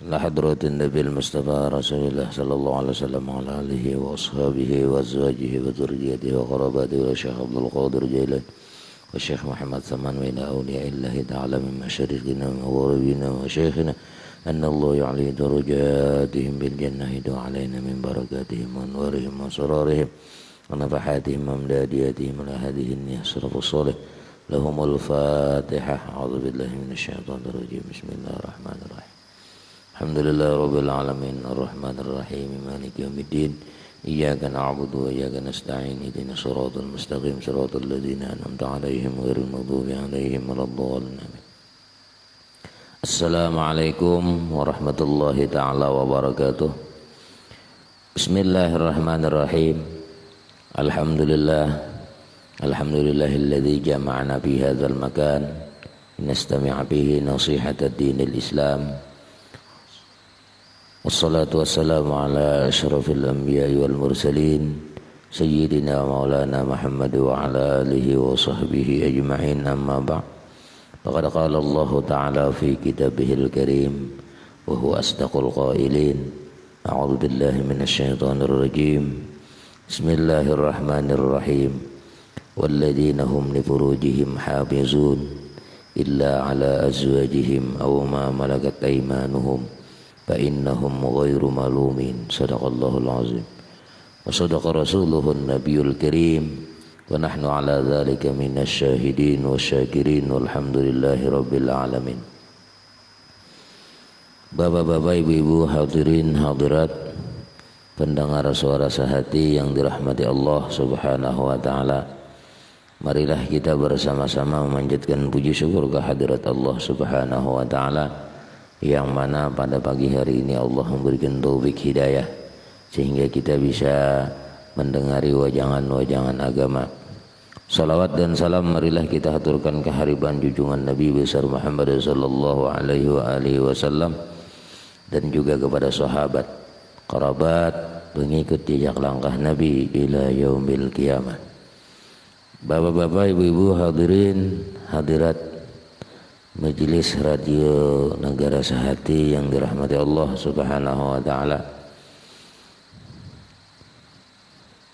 لحضرة النبي المصطفى رسول الله صلى الله عليه وسلم وعلى آله وأصحابه وأزواجه وذريته وقراباته والشيخ عبد القادر جيلاني والشيخ محمد ثمان وإلى أولياء الله تعالى من مشارقنا ومغربنا وشيخنا أن الله يعلي درجاتهم بالجنة يدعو علينا من بركاتهم وأنوارهم وسرارهم ونفحاتهم وامدادياتهم على هذه الصراط الصالح لهم الفاتحة. أعوذ بالله من الشيطان الرجيم. بسم الله الرحمن الرحيم. الحمد لله رب العالمين الرحمن الرحيم مالك يوم الدين إياك نعبد وإياك نستعين اهدنا الصراط المستقيم صراط الذين أنعمت عليهم غير المغضوب عليهم ولا الضالين. Assalamualaikum warahmatullahi ta'ala wabarakatuh. Bismillahirrahmanirrahim. Alhamdulillahilladzi jama'ana fi hadzal makan nastami' fihi nasihat ad-dinil Islam. Wassalatu wassalamu ala asyrafil anbiya'i wal mursalin sayyidina maulana Muhammad wa ala alihi wa sahbihi ajma'in, amma ba'd. Faqad qala Allah ta'ala fi kitabihil karim wa huwa asdaqul qailin. A'udzu billahi minasy syaithanir rajim. Bismillahirrahmanirrahim. Walladzina hum li furujihim hafizun illa ala azwajihim aw ma malakat aymanuhum fa innahum ghairu malumin. Shadaqallahul azim. Wa shadaqa rasuluhun nabiyul karim. Wa nahnu ala dzalika minasy syahidin wasyakirin walhamdulillahi rabbil alamin. Bapak-bapak, ibu-ibu, hadirin hadirat, pendengar suara sehati yang dirahmati Allah Subhanahu wa taala. Marilah kita bersama-sama memanjatkan puji syukur kehadirat Allah Subhanahu wa taala yang mana pada pagi hari ini Allah memberikan taufik hidayah sehingga kita bisa mendengari wajangan-wajangan agama. Salawat dan salam marilah kita haturkan kehariban junjungan Nabi besar Muhammad sallallahu alaihi wa alihi wasallam dan juga kepada sahabat, kerabat, pengikut jejak langkah Nabi ila yaumil qiyamah. Bapak-bapak, ibu-ibu, hadirin hadirat Majelis Radio Negara Sehati yang dirahmati Allah Subhanahu wa taala.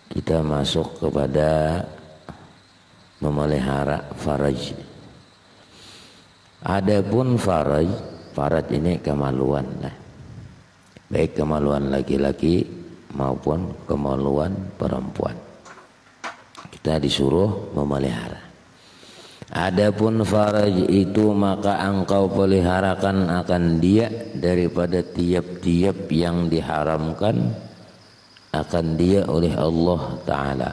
Kita masuk kepada memelihara faraj. Adapun faraj ini kemaluan, baik kemaluan laki-laki maupun kemaluan perempuan. Kita disuruh memelihara. Adapun faraj itu maka engkau peliharakan akan dia daripada tiap-tiap yang diharamkan akan dia oleh Allah Ta'ala.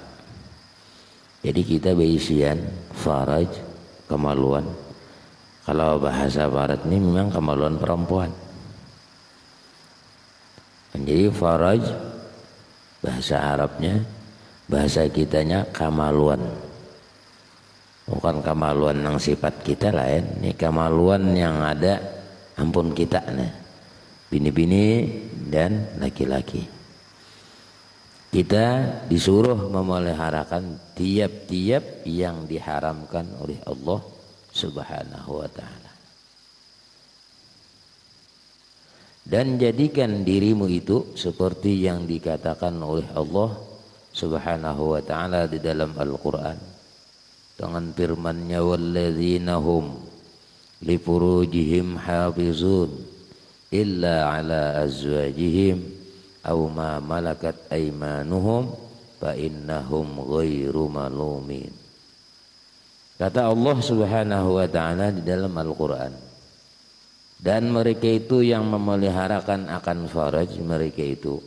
Jadi kita berisian faraj, kemaluan. Kalau bahasa barat ini memang kemaluan perempuan. Jadi faraj bahasa Arabnya, bahasa kitanya kamaluan. Bukan kamaluan yang sifat kita lain. Ini kamaluan yang ada ampun kita nah. Bini-bini dan laki-laki. Kita disuruh memeliharakan tiap-tiap yang diharamkan oleh Allah Subhanahu wa ta'ala. Dan jadikan dirimu itu seperti yang dikatakan oleh Allah Subhanahu wa ta'ala di dalam Al-Quran. Dengan firman-Nya walladzina hum li furujihim hafizun illa ala azwajihim aw ma malakat aymanuhum fa innahum ghairu malumin. Kata Allah Subhanahu wa taala di dalam Al-Qur'an, dan mereka itu yang memeliharakan akan faraj mereka itu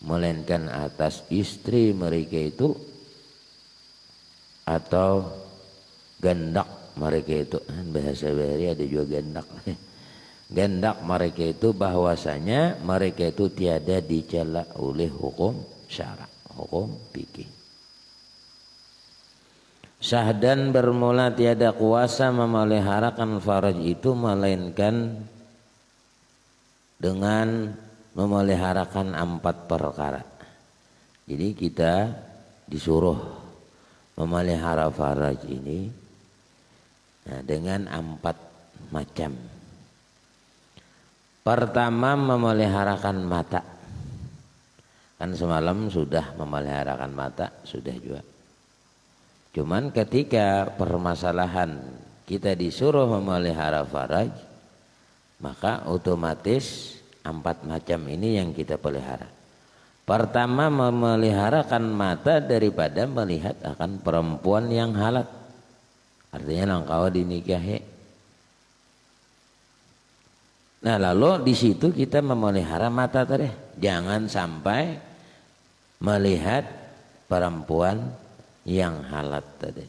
melainkan atas istri mereka itu atau gandak mereka itu. Bahasa bahari ada juga gandak. Gandak mereka itu bahwasanya mereka itu tiada dicela oleh hukum syara, hukum fikih. Syahdan bermula tiada kuasa memeliharakan faraj itu melainkan dengan memeliharakan 4 perkara. Jadi kita disuruh memelihara faraj ini dengan 4 macam. Pertama, memeliharakan mata. Kan semalam sudah memeliharakan mata, sudah juga. Cuman ketika permasalahan kita disuruh memelihara faraj, maka otomatis 4 macam ini yang kita pelihara. Pertama, memeliharakan mata daripada melihat akan perempuan yang halat. Artinya engkau dinikahi. Nah, lalu di situ kita memelihara mata tadi. Jangan sampai melihat perempuan yang halat tadi.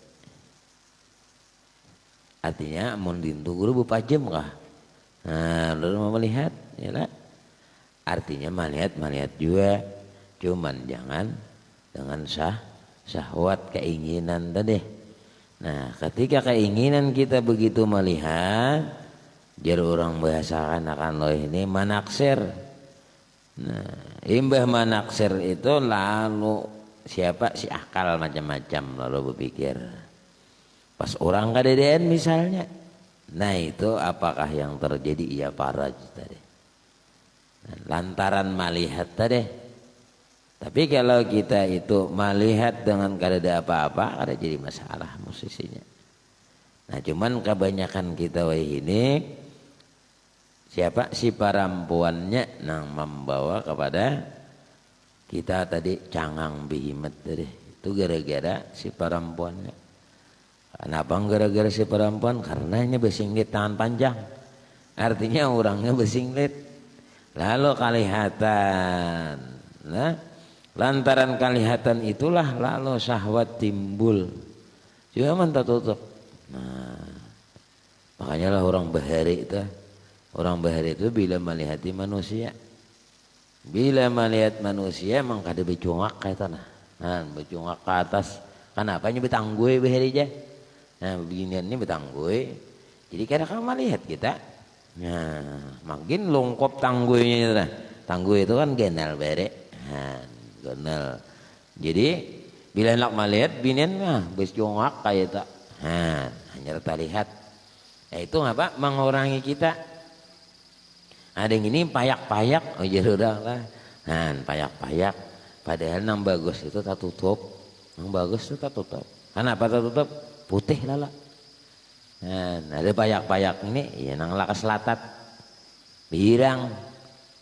Artinya mun dintu guru bupajem kah? Nah, lalu mau melihat, ya lah. Artinya melihat juga, cuman jangan dengan syahwat keinginan tadi. Nah, ketika keinginan kita begitu melihat, jar orang bahasakan akan loh ini manaksir. Nah, imbah manaksir itu lalu siapa si akal macam-macam lalu berpikir. Pas orang kadedean misalnya, nah itu apakah yang terjadi? Iya faraj tadi. Lantaran melihat tadi. Tapi kalau kita itu melihat dengan kada apa-apa, kada jadi masalah musisinya. Nah cuman kebanyakan kita ini siapa si perempuannya nang membawa kepada kita tadi cangang bihimet tadi. Itu gara-gara si perempuannya. Kenapa gara-gara si perempuan? Karena ini besinglit tangan panjang. Artinya orangnya besinglit. Lalu kalihatan. Nah, lantaran kalihatan itulah lalu syahwat timbul. Cuma tertutup. Nah, makanya lah orang bahari itu. Orang bahari itu bila melihati manusia. Bila melihat manusia emang kada becungak kayak tanah. Nah, becungak ke atas. Kenapa ini betangguy bahari aja. Nah beginian ini betangguy. Jadi kadang kamu melihat kita. Nah makin longkop tangguynya. Tangguy itu kan genal bere. Nah genal. Jadi bila nak melihat binian mah becungak kayak tak. Nah hanya kita lihat. Ya itu apa? Mengurangi kita. Ada yang ini payak-payak. Oh jadi udah lah. Nah payak-payak. Padahal yang bagus itu tak tutup. Yang bagus itu tak tutup. Kenapa tak tutup? Putih lala. Nah, ada payak-payak ini ya nang lakas latat. Birang.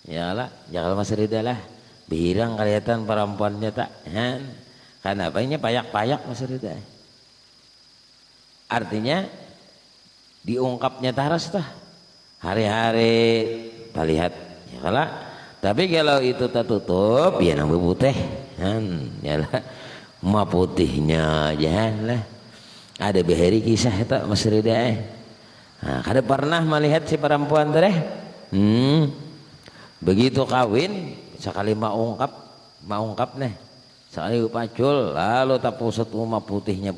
Ya lah, jangan mas rida lah. Birang kelihatan perempuannya tak. Kenapa ini payak-payak mas rida? Artinya diungkapnya taras tah. Hari-hari kita lihat ya kalah. Tapi kalau itu tertutup ya nang putih. Ya lah. Ma putihnya aja lah. Ada beheri kisah itu Mas Rida. Nah, kada pernah melihat si perempuan teh. Begitu kawin sekali maungkap nih. Sekali upacul lalu tak pusat rumah putihnya.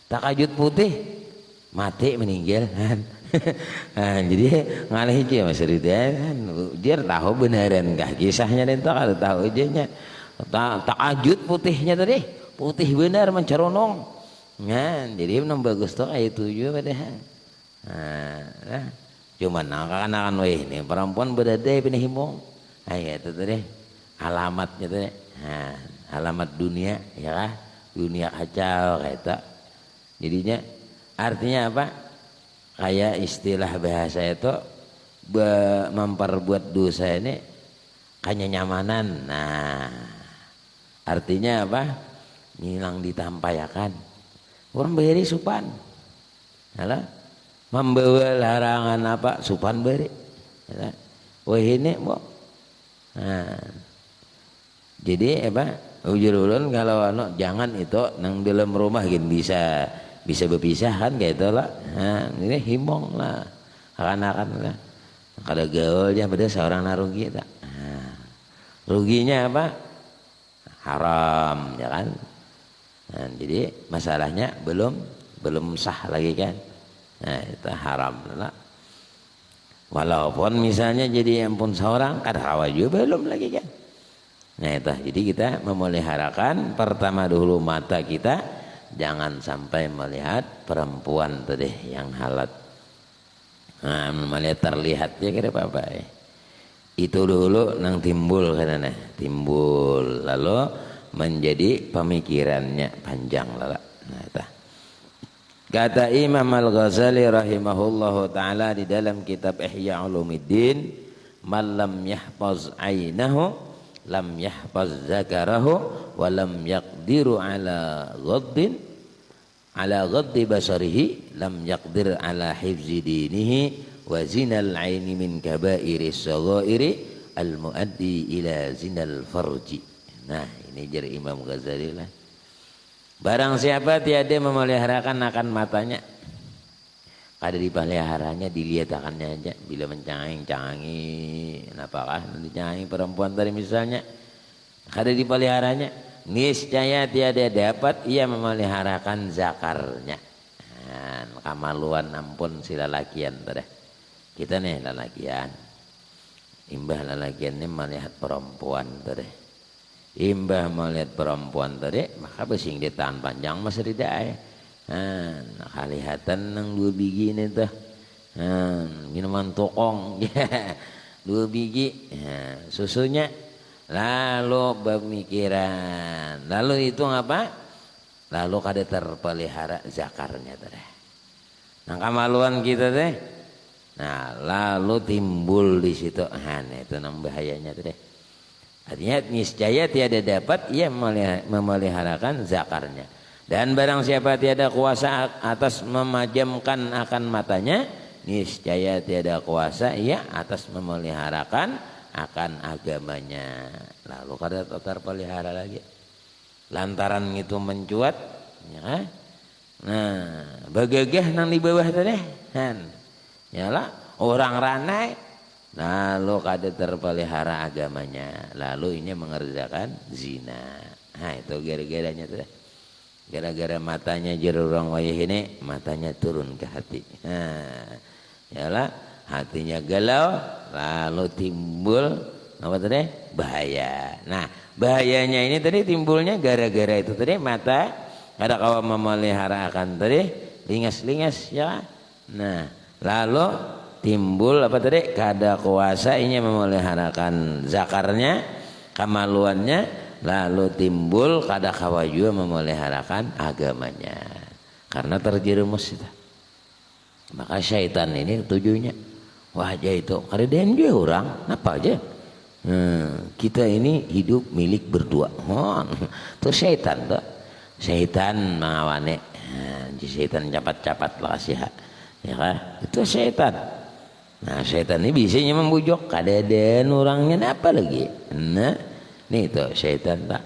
Tak kajut putih mati meninggal kan. Nah, jadi ngalih aja Mas Rida kan. Dia tahu beneran kah kisahnya dan tak tahu aja. Tak kajut putihnya tadi. Putih benar menceronong. Nah, jadi memang bagus tuh kayak itu juga padahal. Nah, cuman anak-anak ini perempuan berada pindah himong. Nah, itu tadi alamatnya tadi. Nah, alamat dunia ya kah? Dunia kacau kayak itu. Jadinya artinya apa? Kayak istilah bahasa itu memperbuat dosa ini kenyamanan. Nah, artinya apa? Nilang ditampayakan. Orang beri supan, Alah, membawa larangan apa supan beri, wah ini mau, jadi apa ujur ulun kalau jangan itu nang dalam rumah gini bisa berpisah kan kayak itu lah, ini himbong lah, akan lah, kada gaulnya pada seorang narugi tak, ruginya apa haram ya kan. Nah, jadi masalahnya belum sah lagi kan. Nah, itu haram lah. Walaupun misalnya jadi ampun seorang kada rawa juga belum lagi kan. Nah, itu jadi kita memeliharakan pertama dulu mata kita jangan sampai melihat perempuan tadi yang halat. Nah, melihat terlihat ya kira apa ya. Itu dulu nang timbul karena timbul lalu menjadi pemikirannya panjang lala. Nah, kata Imam Al-Ghazali rahimahullahu taala di dalam kitab Ihya Ulumuddin, "Man lam yahfaz ainahu lam yahfaz zakarahu wa lam yaqdiru ala ghaddi basarihi lam yaqdir ala hifzi dinihi wa zinal aini min kabairi saghairi al muaddi ila zinal farji." Nah, ini dari Imam Ghazali lah. Barang siapa tiada memeliharakan akan matanya, kada dipeliharanya, dilihat akannya aja bila mencanging-cangi, apakah dicangi perempuan tadi misalnya, kada dipeliharanya, niscaya tiada dapat ia memeliharakan zakarnya. Nah, kamaluan ampun si lalakian tadi. Kita nih lalakian, imbah lalakian ini melihat perempuan tadi. Imbah melihat perempuan tadi, maka besing dia tahan panjang mas ridai. Nah, kalihatan nang 2 biji ini tuh, minuman tokong, 2 biji, susunya, lalu pemikiran, lalu itu apa? Lalu kada terpelihara zakarnya tadi. Nah, kamaluan kita teh, nah lalu timbul di situ, itu nang bahayanya tadi. Artinya niscaya tiada dapat ia memeliharakan zakarnya. Dan barang siapa tiada kuasa atas memajamkan akan matanya, niscaya tiada kuasa ia atas memeliharakan akan agamanya. Lalu kada terpelihara lagi. Lantaran itu mencuat, ya. Nah, bagagah nang di bawah tadi, yalah orang ranai. Lalu kada terpelihara agamanya, lalu ini mengerjakan zina. Nah, itu gara-garanya tuh. Gara-gara matanya jerurang wayah ini, matanya turun ke hati. Nah, yalah hatinya galau, lalu timbul apa tadi? Bahaya. Nah, bahayanya ini tadi timbulnya gara-gara itu tadi mata kada kawa memelihara akan tadi lingas-lingas ya. Nah, lalu timbul apa tadi? Kada kuasa ini memeliharakan zakarnya, kamaluannya, lalu timbul kada kawa juga memeliharakan agamanya. Karena terjerumus itu. Maka syaitan ini tujuannya, wajah itu kada den juga orang, apa aja? Kita ini hidup milik berdua. Itu syaitan tuh. Syaitan mengawane. Syaitan capat-capat lah sih. Ya kan? Itu syaitan. Nah, syaitan ini bisanya membujuk, kada ada orangnya apa lagi. Nah, ini itu syaitan tak.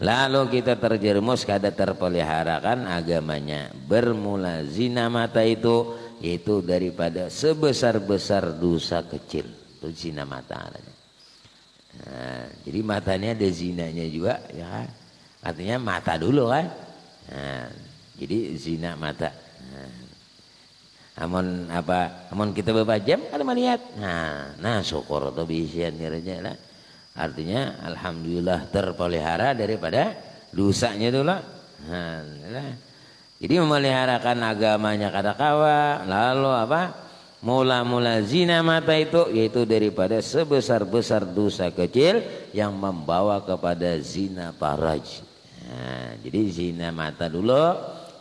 Lalu kita terjerumus kada terpeliharakan agamanya. Bermula zina mata itu yaitu daripada sebesar-besar dosa kecil. Itu zina mata. Nah, jadi matanya ada zinanya juga, ya kan? Artinya mata dulu kan. Nah, jadi zina mata. Amun kita berpajam kada melihat. Nah syukur atau bisian kiranya lah. Artinya alhamdulillah terpelihara daripada dosanya dulu. Nah, jadi memeliharakan agamanya kada kawa. Lalu apa? Mula-mula zina mata itu yaitu daripada sebesar-besar dosa kecil yang membawa kepada zina faraj. Nah, jadi zina mata dulu,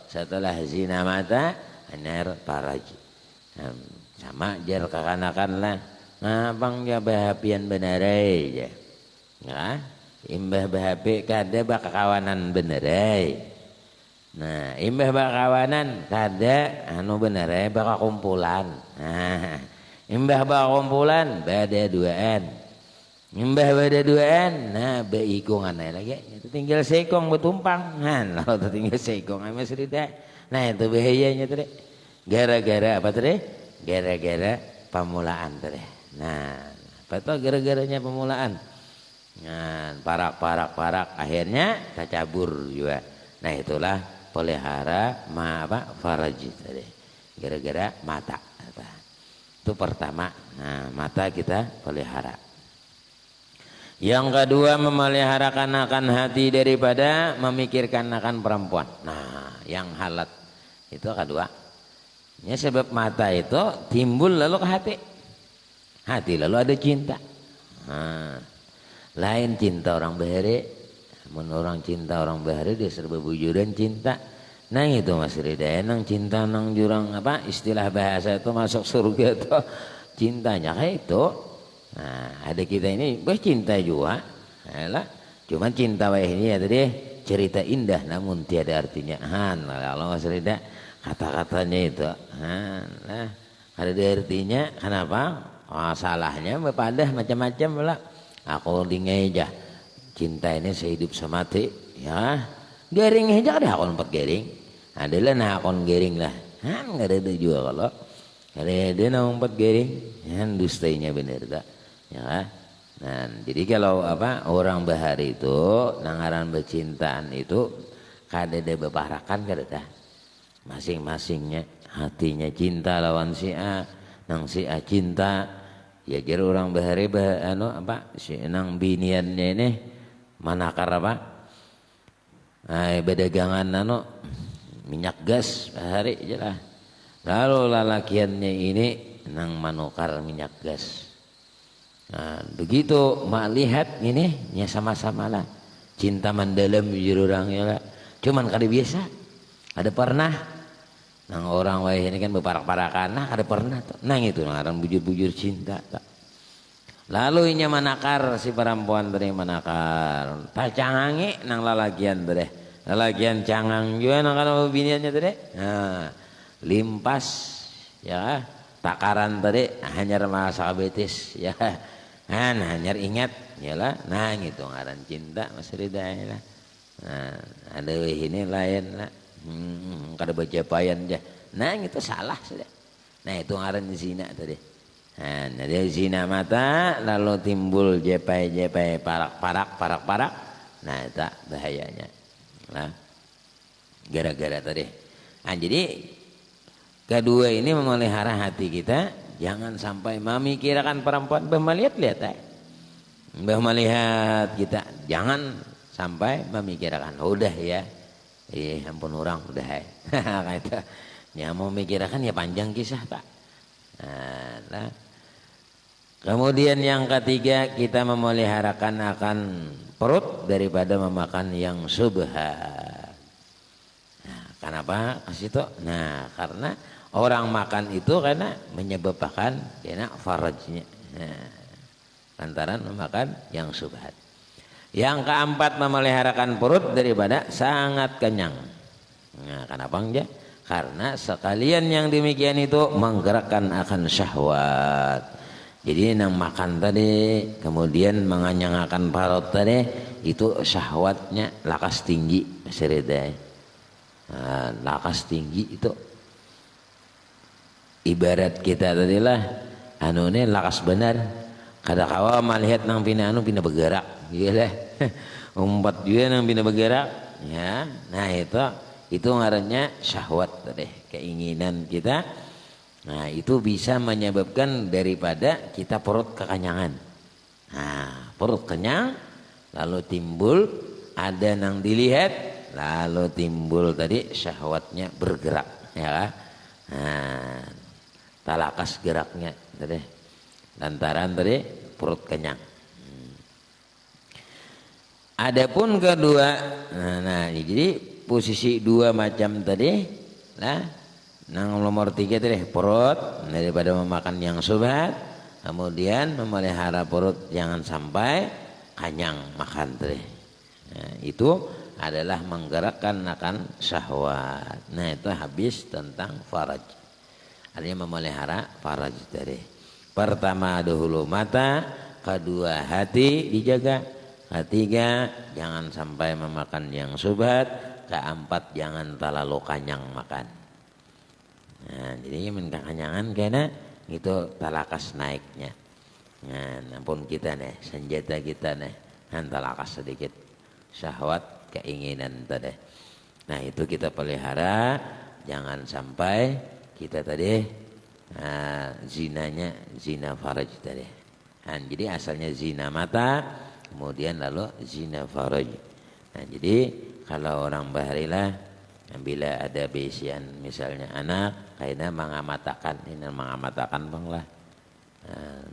setelah zina mata anar faraj. Sama jar kakanakan lah. Ngabang ya bahapian benerai ya. Ya, imbah bahapi kada bakakawanan benerai. Nah, imbah bakawanan kada benerai bakakumpulan. Nah, imbah bakakumpulan bada duaan. Imbah bada duaan, nah beikungan lagi. Itu tinggal sekong betumpang. Nah, lalu tinggal sekong ama serida. Nah, itu bahayanya tadi. Gara-gara apa tadi? Gara-gara pemulaan tadi. Nah, apa itu gara-garanya pemulaan? Nah, parak akhirnya tercabur juga. Nah, itulah pelihara faraj tadi. Gara-gara mata. Itu pertama. Nah, mata kita pelihara. Yang kedua memeliharakan akan hati daripada memikirkan akan perempuan. Nah, yang halat itu kedua. Ya, sebab mata itu timbul lalu ke hati. Hati lalu ada cinta. Nah, lain cinta orang bahari. Menurut orang cinta orang bahari dia serba bujuran cinta. Nah itu Mas Rida, nang cinta nang jurang apa istilah bahasa itu masuk surga tuh cintanya kayak itu. Nah ada kita ini cinta juga, lah. Cuman cinta wah ini ya tadi cerita indah namun tiada artinya. Kalau Mas Rida kata-katanya itu, nah ada artinya. Kenapa? Masalahnya berpadah macam-macam lah. Aku dingai aja cinta ini sehidup semati ya. Garing aja ada akun 4 garing. Adalah nah akun garing lah. Nggak ada juga kalau ada nah 4 garing. Dustanya bener tak? Ya. Nah, jadi kalau apa orang bahari itu nangaran bercintaan itu kada ada beparakan kada dah. Masing-masingnya hatinya cinta lawan si A, nang si A cinta. Ya kira orang bahari apa si nang biniannya ini manakar apa? Bedagangan minyak gas hari aja lah. Lalu lalakiannya ini nang manukar minyak gas. Nah, begitu mak lihat ini ya sama-sama lah cinta mendalam jujur orangnya lah. Cuman kada biasa. Ada pernah nang orang wae ini kan beparak-parakan nah ada pernah tuh. Nang itu ngaran bujur-bujur cinta tak. Lalu inya manakar si perempuan tadi manakar. Tak cangangi nang lalakian tadi. Lalakian cangang juga nang kana biniannya tadi. Nah, limpas ya takaran tadi hanyar masa betis ya. Hanyar ingat yalah. Nah gitu ngaran cinta Mas Rida lah. Nah, ada ini lain lah. Kada baca payan aja. Nah itu salah sudah. Nah itu ngaran zina tadi. Nah, dari zina mata lalu timbul jepai-jepai parak-parak. Nah, itu bahayanya. Nah, gara-gara tadi. Nah, jadi kedua ini memelihara hati kita, jangan sampai memikirkan perempuan. Bah melihat-lihat bah melihat kita, jangan sampai memikirkan. Udah ya. Ampun orang udah ya. Kayak ya mau memikirkan ya panjang kisah tak. Nah, kemudian yang ketiga kita memeliharakan akan perut daripada memakan yang subhat. Nah, kenapa kasih itu? Nah, karena orang makan itu karena menyebabkan kena farajnya. Nah, lantaran memakan yang subhat. Yang keempat memeliharakan perut daripada sangat kenyang. Nah, kenapa enggak? Karena sekalian yang demikian itu menggerakkan akan syahwat. Jadi nang makan tadi kemudian menganyangkan perut tadi itu syahwatnya lakas tinggi sereda. Nah, lakas tinggi itu ibarat kita tadi lah ini lakas benar. Kada kawa melihat nang pina pina bergerak gitu lah. Umpat juga nang pina bergerak ya. Nah itu ngarannya syahwat tadi, keinginan kita. Nah itu bisa menyebabkan daripada kita perut kekenyangan. Nah perut kenyang lalu timbul ada nang dilihat lalu timbul tadi syahwatnya bergerak ya kan. Nah talakas geraknya tadi lantaran tadi perut kenyang. Adapun kedua nah jadi posisi dua macam tadi lah. Nang nomor 3 tadi perut daripada memakan yang subhat, kemudian memelihara perut jangan sampai kenyang makan tadi. Nah, itu adalah menggerakkan akan syahwat. Nah itu habis tentang faraj. Artinya memelihara faraj tadi. Pertama dahulu mata, kedua hati dijaga, ketiga jangan sampai memakan yang subhat, keempat jangan terlalu kenyang makan. Nah, jadi menkanyangan karena itu talakas naiknya. Nah, ampun kita nih, senjata kita nih, talakas sedikit syahwat keinginan tadi. Nah, itu kita pelihara, jangan sampai kita tadi zinanya zina faraj tadi. Nah, jadi asalnya zina mata, kemudian lalu zina faraj. Nah, jadi kalau orang baharilah bila ada bisian misalnya anak kayaknya mengamatakan ini mengamatakan bang lah,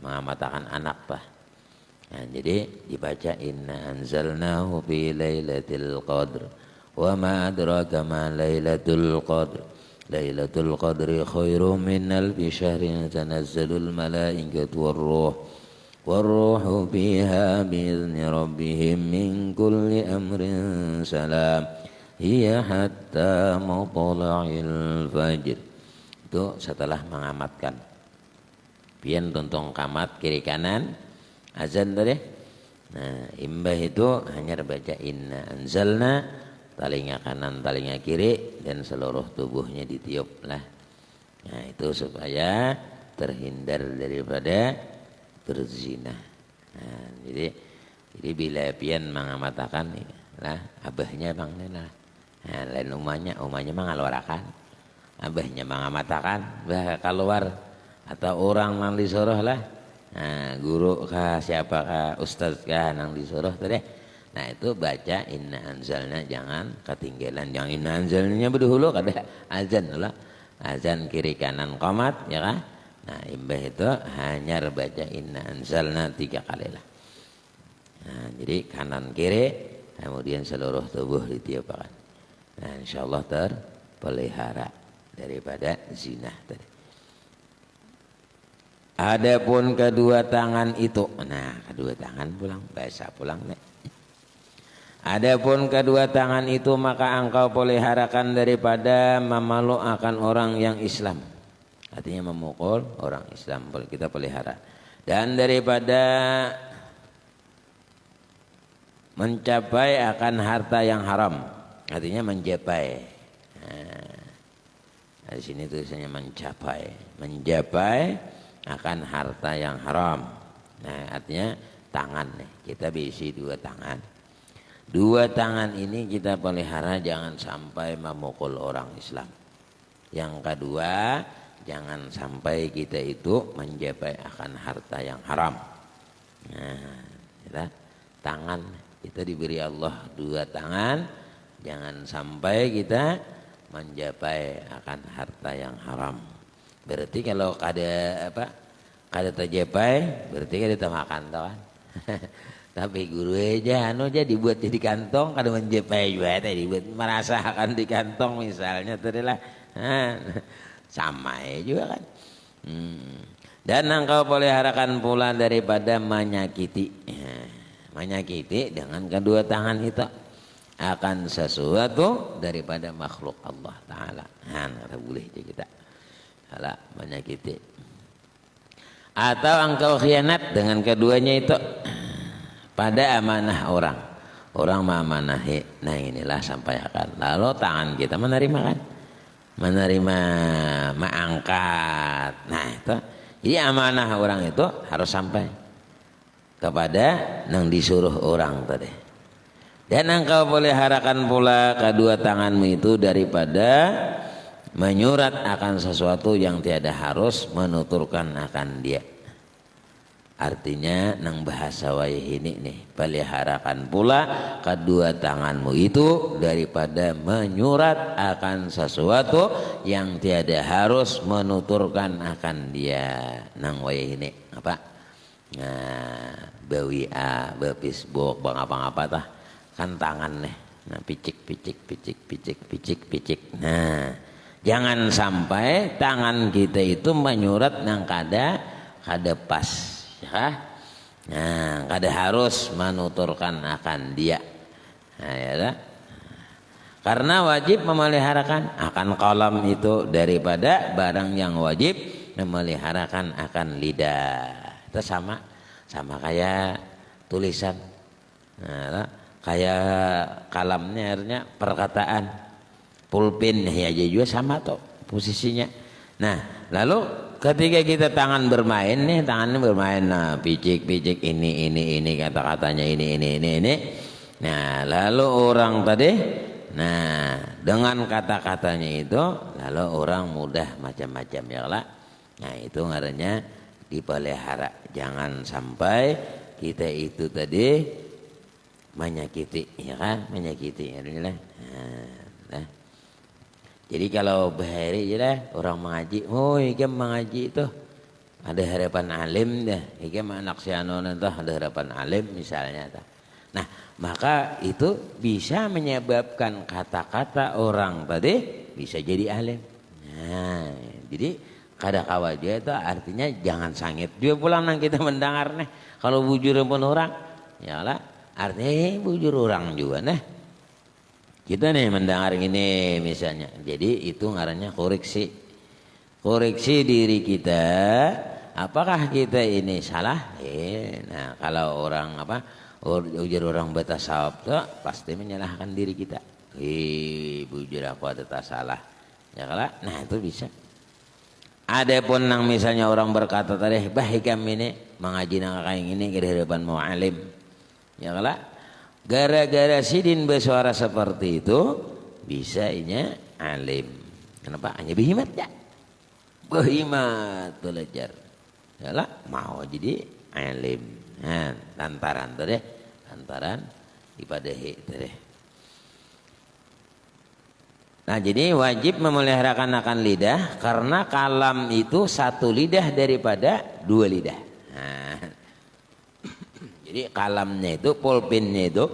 mengamatakan anak bah. Nah, jadi dibaca inna anzalnahu fi lailatul qadr wa ma adraka ma lailatul qadr lailatul qadri khairum min alfi syahrin tanazzalul malaikatu warruhu fiha biizni rabbihim min kulli amrin salam hiya hatta matla'il fajr. Itu setelah mengamatkan pian tuntung kamat kiri kanan azan tadi. Nah, imbah itu hanya baca inna anzalna, telinga kanan telinga kiri dan seluruh tubuhnya ditiup lah. Nah, itu supaya terhindar daripada berzina. Nah, jadi bila pian mengamatakan lah abahnya bang lah. Nah, lain umanya mengeluarkan. Abahnya mengamatakan bah keluar atau orang nang disuruh lah. Nah, guru kah siapa kah ustaz kah nang disuruh tadi. Nah, itu baca inna anzalna, jangan ketinggalan. Jangan inna anzalnya berdahulu kada azan lah. Azan kiri kanan qomat ya kan. Nah, imbah itu hanya baca inna anzalna 3 kali lah. Nah, jadi kanan kiri kemudian seluruh tubuh ditiupkan. Nah, insyaallah terpelihara daripada zina tadi. Adapun kedua tangan itu, nah kedua tangan pulang bahasa pulang nih. Adapun kedua tangan itu maka engkau peliharakan daripada memeluk akan orang yang Islam. Artinya memukul orang Islam kita pelihara. Dan daripada mencapai akan harta yang haram. Artinya menjapai. Nah, di sini tulisannya menjapai akan harta yang haram. Nah, artinya tangan nih. Kita berisi 2 tangan. 2 tangan ini kita pelihara jangan sampai memukul orang Islam. Yang kedua, jangan sampai kita itu menjapai akan harta yang haram. Nah, kita tangan kita diberi Allah 2 tangan, jangan sampai kita menjapai akan harta yang haram. Berarti kalau kada terjapai, berarti kada makan kan. Tapi guru aja dibuat di kantong kada menjapai juga tadi dibuat merasakan di kantong misalnya tadi lah. Sama juga kan. Dan engkau peliharakan pula daripada menyakiti. Menyakiti dengan kedua tangan itu akan sesuatu daripada makhluk Allah Ta'ala. Nah, kata boleh kita. Alah, menyakiti. Atau engkau khianat dengan keduanya itu pada amanah orang. Orang memanahi. Nah, inilah sampaikan. Lalu tangan kita menerima kan? Menerima, mengangkat. Nah, itu. Jadi amanah orang itu harus sampai kepada yang disuruh orang tadi. Dan engkau peliharakan pula kedua tanganmu itu daripada menyurat akan sesuatu yang tiada harus menuturkan akan dia. Artinya nang bahasa wayah ini nih, peliharakan pula kedua tanganmu itu daripada menyurat akan sesuatu yang tiada harus menuturkan akan dia. Nang wayah ini apa? Nah, bawa Facebook, bang apa-apa tah kan tangan nih. Nah, picik. Nah, jangan sampai tangan kita itu menyurat nang kada pas, ya. Nah, kada harus menuturkan akan dia. Nah, ya dah. Karena wajib memeliharakan akan kalam itu daripada barang yang wajib memeliharakan akan lidah. Itu sama kayak tulisan. Nah, kayak kalamnya artinya perkataan. Pulpen ya juga sama tuh posisinya. Nah, lalu ketika kita tangannya bermain, nah picik ini kata-katanya ini. Nah, lalu orang tadi, nah dengan kata-katanya itu, lalu orang mudah macam-macam ya lah. Nah, itu ngarannya dipelihara. Jangan sampai kita itu tadi menyakiti, ya kan? Menyakiti, nah. Jadi kalau bahari aja lah orang mengaji, oh iya mengaji itu ada harapan alim dah, iya anak si anonan tuh ada harapan alim misalnya tuh. Nah maka itu bisa menyebabkan kata-kata orang tadi bisa jadi alim. Nah jadi kada kawaja itu artinya jangan sangit. Dia pulang nang kita mendengar nih kalau bujur pun orang, ya lah artinya bujur orang juga nih. Kita nih mendengar ini misalnya, jadi itu ngarannya koreksi. Koreksi diri kita, apakah kita ini salah? Nah kalau orang apa, ujar orang batasawab tuh pasti menyalahkan diri kita. Bujur aku ada tak salah, ya kalah. Nah itu bisa. Adapun nang misalnya orang berkata tadi, bahikam ini mengaji nang kayak ini ke hadapan mu'alim, ya kalah. Gara-gara sidin bersuara seperti itu bisanya alim. Kenapa? Hanya behimat ya. Behimat belajar. Yalah mau jadi alim. Nah, lantaran tuh deh, lantaran ibadahi tuh deh. Nah jadi wajib memeliharakan akan lidah karena kalam itu satu lidah daripada dua lidah. Nah, jadi kalamnya itu, pulpennya itu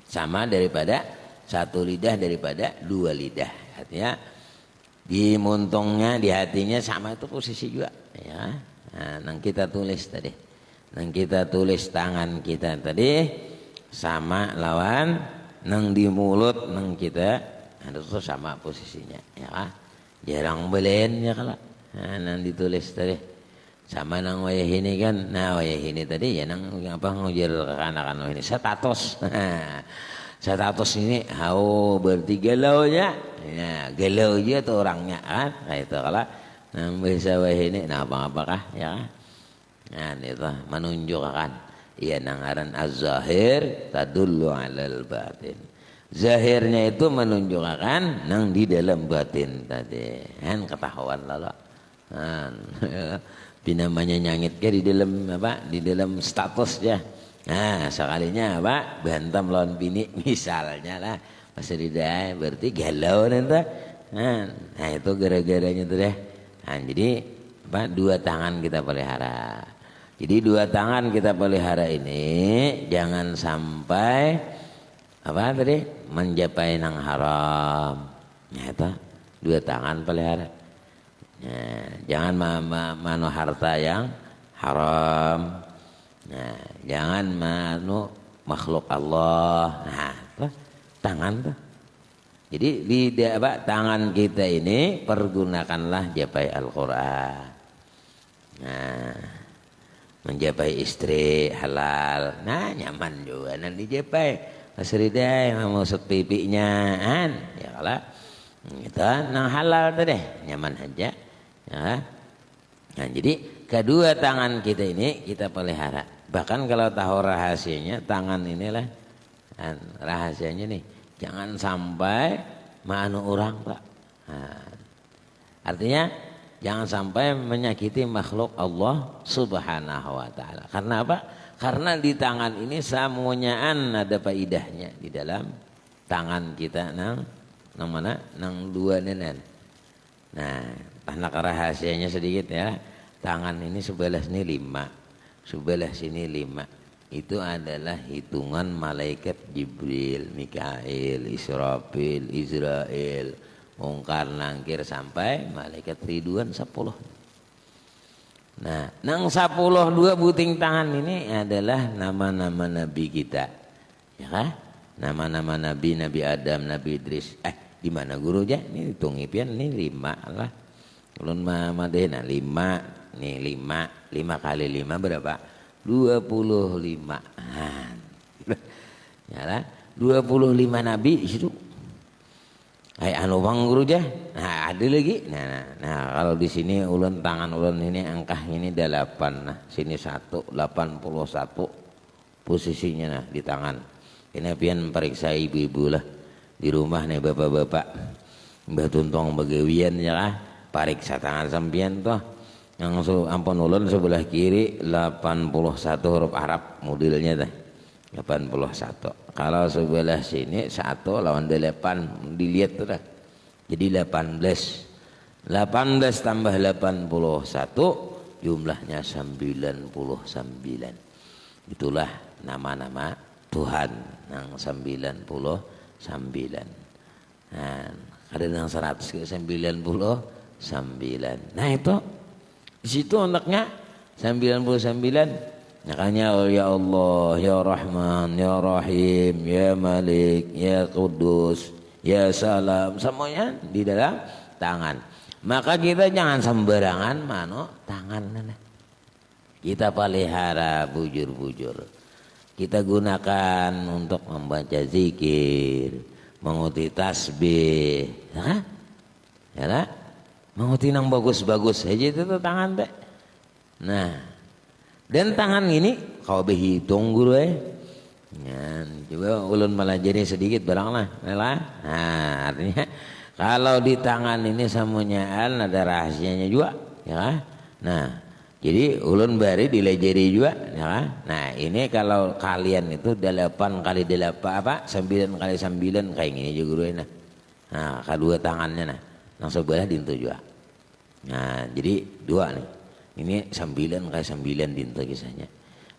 sama daripada satu lidah daripada dua lidah. Artinya di muntungnya, di hatinya sama itu posisi juga. Ya. Nah, nang kita tulis tadi, nang kita tulis tangan kita tadi sama lawan nang di mulut nang kita itu sama posisinya. Ya, jarang belen ya kalau nang ditulis tadi. Sama nang wayah ini kan, nah wayah ini tadi ya nang apa ngujar anak-anak ini status, status ini berarti galau ya, nah galau aja tuh orangnya kan, kayak itu kalau nang bisa wayah ini, nah apakah ya, nah itu menunjukkan, ya nangaran az-zahir tadullu alal batin, zahirnya itu menunjukkan nang di dalam batin tadi, kan ketahuan lalu, namanya nyangit ke di dalam apa di dalam status ya. Nah sekalinya apa bantam lawan bini misalnya lah pas didai berarti galau nanti. Nah itu gara-garanya tuh deh. Nah jadi apa dua tangan kita pelihara. Jadi dua tangan kita pelihara ini jangan sampai apa tadi mencapai nang haram. Nah itu dua tangan pelihara. Nah, jangan manu harta yang haram. Nah, jangan manu makhluk Allah. Nah, apa? Tangan tuh. Jadi di apa, tangan kita ini pergunakanlah japai Al-Quran. Nah, menjapai istri halal. Nah, nyaman juga nanti japai. Pasridai mau masuk pipinya, kan? Ya kalau kita nang halal tuh deh, nyaman aja. Ya. Nah jadi kedua tangan kita ini kita pelihara. Bahkan kalau tahu rahasianya tangan inilah rahasianya nih. Jangan sampai manu orang Pak. Nah, artinya jangan sampai menyakiti makhluk Allah Subhanahu wa taala. Karena apa? Karena di tangan ini semuanyaan ada faidahnya di dalam tangan kita nang mana? Nang dua nenen. Nah, anak rahasianya sedikit ya. Tangan ini sebelah sini 5, sebelah sini 5. Itu adalah hitungan malaikat Jibril, Mikail, Israfil, Israel, Mungkar Nangkir sampai malaikat Ridwan 10. Nah, nang 10 dua buting tangan ini adalah nama-nama nabi kita. Ya kan? Nama-nama nabi, Nabi Adam, Nabi Idris. Di mana guru aja? Ini hitung ipian ini 5 lah. Ulun Madena 5, nih 5 kali 5 berapa? 25. Ya lah, 25 nabi di situ. Anu bang guru aja. Nah, ada lagi. Nah, kalau di sini ulun tangan ulun ini angka ini 8. Nah, sini 1, 81 posisinya nah di tangan. Ini pian periksa ibu-ibu lah. Di rumah nih bapak-bapak Mbah Tuntong Begawian ya lah pariksa tangan sampian tuh yang ampun ulun sebelah kiri 81 huruf Arab modelnya teh 81. Kalau sebelah sini 1 lawan 8 dilihat tuh dah Jadi 18 tambah 81 jumlahnya 99. Itulah nama-nama Tuhan yang 99. Nah, ada yang 199. Nah itu di situ anaknya 99. Makanya ya Allah, ya Rahman, ya Rahim, ya Malik, ya Kudus, ya Salam, semuanya di dalam tangan. Maka kita jangan sembarangan mano tangan. Kita pelihara bujur-bujur. Kita gunakan untuk membaca zikir, menguti tasbih, ya lah, menguti yang bagus-bagus aja itu tuh tangan teh. Nah. Dan tangan ini kau berhitung guru ya, coba ulun melajari sedikit baranglah. Nah, artinya kalau di tangan ini samunyaan ada rahasianya juga, ya. Nah, jadi ulun bari dilajari juga, ya. Nah, ini kalau kalian itu 8 kali 8 9 kali 9 kayak gini juga guru nah. Nah, kedua tangannya nah, yang sebelah dintu juga. Nah, jadi 2 nih. Ini 9 kali 9 dinto kisahnya.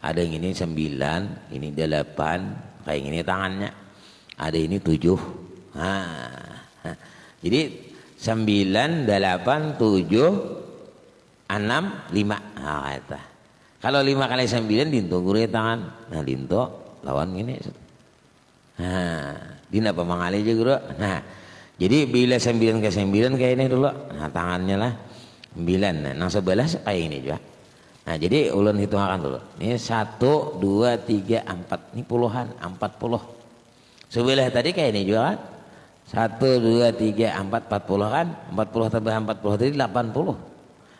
Ada yang ini 9, ini 8, kayak gini tangannya. Ada ini 7. Jadi 9, 8, 7, 6, 5. Nah, kata. Kalau 5 kali 9 dinto guru tangan. Nah, dinto lawan gini. Nah, dina pemangali aja guru. Nah, jadi bila 9 ke 9 kayak ini dulu. Nah, tangannya lah 9. Nah, yang sebelah kayak ini juga. Nah, jadi ulun hitung akan dulu. Ini 1, 2, 3, 4. Ini puluhan, 40. Sebelah tadi kayak ini juga kan. 1, 2, 3, 4, 40 kan. 40 tambah 40 tadi 80.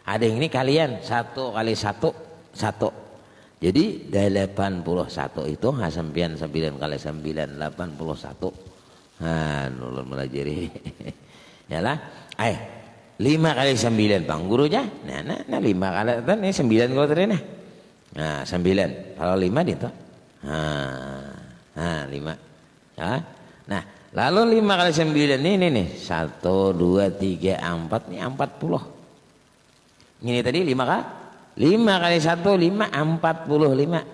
Ada yang ini kalian 1 kali 1, 1. Jadi 81 itu sampian 9 kali 9, 81. Nah, ulun melajari. Yalah. 5 kali 9 bang gurunya. Nah 5 kali ini 9 kalau tadi nah. Nah 9 kalau 5 itu. Nah 5. Ya. Nah lalu 5 kali 9 ini nih 1, 2, 3, 4 nih 40. Ini tadi 5 kali 5 kali 1 5 45.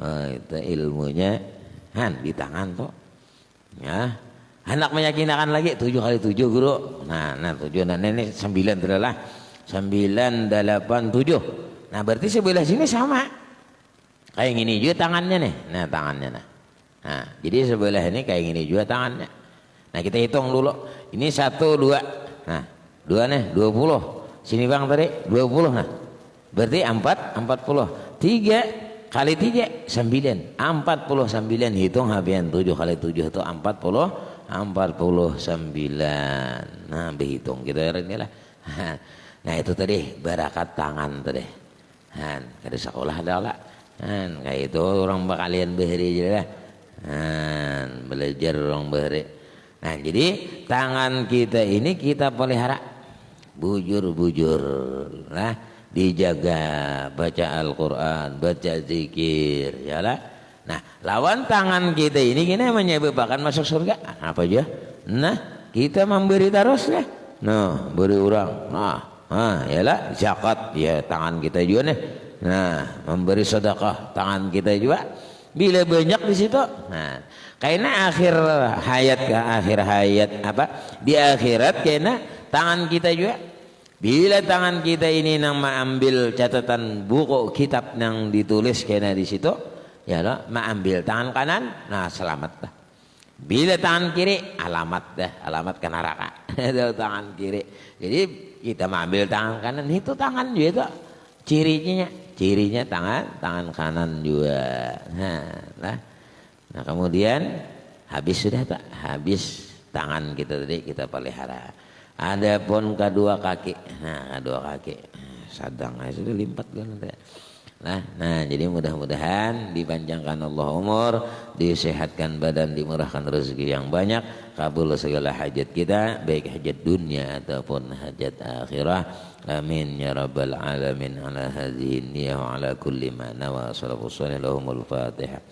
Oh, itu ilmunya di tangan tuh. Ya. Hendak meyakinkan lagi 7 kali 7 guru. Nah 7 nah ini 9 adalah 9, 8, 7. Nah berarti sebelah sini sama. Kayak gini juga tangannya nih. Nah tangannya nah. Nah jadi sebelah ini kayak gini juga tangannya. Nah kita hitung dulu. Ini 1, 2. Nah 2 nih 20. Sini bang tadi 20 nah. Berarti 4, 40. 3 kali 3 9. 49 hitung habian 7 kali 7 itu 49. Nah berhitung gitu ya inilah. Nah itu tadi barakat tangan tadi. Kada sekolah ada lah. Kayak itu orang bakalian beheri aja lah. Belajar orang beheri. Nah jadi tangan kita ini kita pelihara bujur-bujur lah, dijaga, baca Al-Quran, baca zikir, ya lah. Nah lawan tangan kita ini kita menyebabkan masuk surga apa aja. Nah kita memberi terus ya. Nah beri orang. Nah yalah zakat ya tangan kita juga nih. Nah memberi sedekah tangan kita juga. Bila banyak di situ. Nah karena akhir hayat apa di akhirat karena tangan kita juga. Bila tangan kita ini nang mengambil catatan buku kitab yang ditulis karena di situ. Ya loh, ambil tangan kanan, nah selamat dah. Bila tangan kiri, alamat ke neraka. Itu tangan kiri. Jadi kita ambil tangan kanan, itu tangan juga itu cirinya tangan kanan juga. Nah kemudian habis habis tangan kita tadi kita pelihara. Adapun kedua kaki, kedua kaki sadang sudah limpat kan nanti. Nah jadi mudah-mudahan dipanjangkan Allah umur, disehatkan badan, dimurahkan rezeki yang banyak, kabul segala hajat kita, baik hajat dunia ataupun hajat akhirah. Amin ya rabbal alamin. Ala hadhihi niyyah wa ala kulli ma nawa. Sallallahu alaihi wa sallam. Fatihah.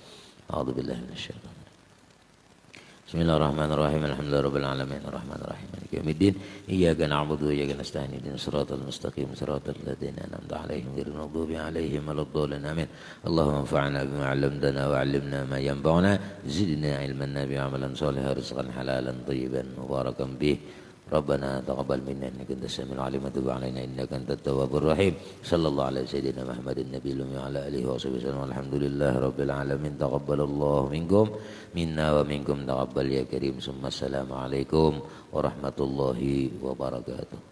A'udzu billahi minasyaitonir rajim. Bismillahirrahmanirrahim. Alhamdulillahirabbil alamin arrahmanir rahim maliki yaumiddin. Iyyaka na'budu wa iyyaka nasta'in ihdinas siratal mustaqim siratal ladzina an'amta 'alaihim ghairil maghdubi 'alaihim waladdallin. Amin. Allahumma anfa'na bima 'allamtana wa 'allimna ma yanfa'una zidna 'ilman nafi'an 'amalan shalihan rizqan halalan thayyiban mubarakan bih. Rabbana taqabbal minna innaka antas samiul alim wa tub 'alaina innaka antat tawwabur rahim. Sallallahu alaihi sayyidina Muhammadin nabiyil ummi wa ala alihi wa sahbihi wasallam. Alhamdulillahi rabbil alamin. Taqabbalallahu minkum minna wa minkum taqabbal ya karim. Summa assalamu alaikum warahmatullahi wabarakatuh.